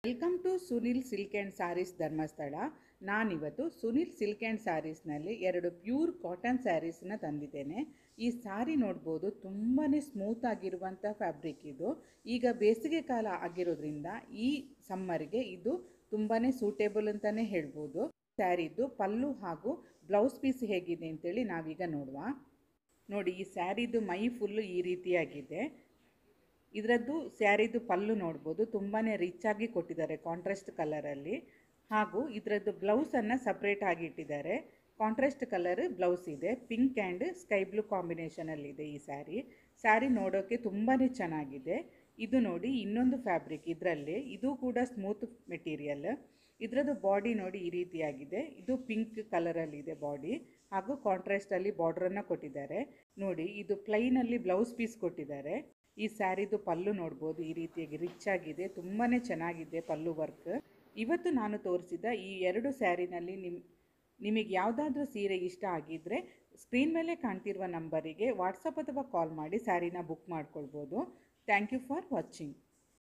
Welcome to Sunil silk and sarees Dharmasthala. ನಾನಿವತ್ತು Sunil silk and ಸ್ಯಾರೀಸ್ನಲ್ಲಿ 2 pure cotton ಸ್ಯಾರೀಸನ್ನ ತಂದಿದ್ದೇನೆ. ಈ ಸ್ಯಾರಿ ನೋಡ್ಬೋದು, ತುಂಬಾ ಸ್ಮೂತ್ ಆಗಿರುವಂಥ ಫ್ಯಾಬ್ರಿಕ್ ಇದು. ಈಗ ಬೇಸಿಗೆ ಕಾಲ ಆಗಿರೋದ್ರಿಂದ ಈ ಸಮ್ಮರ್ಗೆ ಇದು ತುಂಬಾ ಸೂಟೇಬಲ್ ಅಂತಲೇ ಹೇಳ್ಬೋದು. ಸ್ಯಾರಿದು ಪಲ್ಲು ಹಾಗೂ ಬ್ಲೌಸ್ ಪೀಸ್ ಹೇಗಿದೆ ಅಂತೇಳಿ ನಾವೀಗ ನೋಡುವ. ನೋಡಿ, ಈ ಸ್ಯಾರಿದು ಮೈ ಫುಲ್ಲು ಈ ರೀತಿಯಾಗಿದೆ. ಇದರದ್ದು ಸ್ಯಾರಿದು ಪಲ್ಲು ನೋಡ್ಬೋದು, ತುಂಬಾ ರಿಚ್ ಆಗಿ ಕೊಟ್ಟಿದ್ದಾರೆ ಕಾಂಟ್ರಾಸ್ಟ್ ಕಲರಲ್ಲಿ. ಹಾಗೂ ಇದರದ್ದು ಬ್ಲೌಸನ್ನು ಸಪ್ರೇಟ್ ಆಗಿ ಇಟ್ಟಿದ್ದಾರೆ. ಕಾಂಟ್ರಾಸ್ಟ್ ಕಲರ್ ಬ್ಲೌಸ್ ಇದೆ, ಪಿಂಕ್ ಆ್ಯಂಡ್ ಸ್ಕೈ ಬ್ಲೂ ಕಾಂಬಿನೇಷನಲ್ಲಿದೆ ಈ ಸ್ಯಾರಿ ನೋಡೋಕ್ಕೆ ತುಂಬಾ ಚೆನ್ನಾಗಿದೆ. ಇದು ನೋಡಿ ಇನ್ನೊಂದು ಫ್ಯಾಬ್ರಿಕ್, ಇದರಲ್ಲಿ ಇದು ಕೂಡ ಸ್ಮೂತ್ ಮೆಟೀರಿಯಲ್. ಇದರದ್ದು ಬಾಡಿ ನೋಡಿ ಈ ರೀತಿಯಾಗಿದೆ. ಇದು ಪಿಂಕ್ ಕಲರಲ್ಲಿದೆ ಬಾಡಿ, ಹಾಗೂ ಕಾಂಟ್ರಾಸ್ಟಲ್ಲಿ ಬಾರ್ಡ್ರನ್ನು ಕೊಟ್ಟಿದ್ದಾರೆ. ನೋಡಿ, ಇದು ಪ್ಲೈನಲ್ಲಿ ಬ್ಲೌಸ್ ಪೀಸ್ ಕೊಟ್ಟಿದ್ದಾರೆ. ಈ ಸ್ಯಾರಿದು ಪಲ್ಲು ನೋಡ್ಬೋದು, ಈ ರೀತಿಯಾಗಿ ರಿಚ್ ಆಗಿದೆ, ತುಂಬಾ ಚೆನ್ನಾಗಿದೆ ಪಲ್ಲು ವರ್ಕ್. ಇವತ್ತು ನಾನು ತೋರಿಸಿದ ಈ 2 ಸ್ಯಾರಿನಲ್ಲಿ ನಿಮಗೆ ಯಾವುದಾದ್ರೂ ಸೀರೆ ಇಷ್ಟ ಆಗಿದ್ದರೆ ಸ್ಕ್ರೀನ್ ಮೇಲೆ ಕಾಣ್ತಿರುವ ನಂಬರಿಗೆ ವಾಟ್ಸಪ್ ಅಥವಾ ಕಾಲ್ ಮಾಡಿ ಸ್ಯಾರಿನ ಬುಕ್ ಮಾಡ್ಕೊಳ್ಬೋದು. Thank you for watching.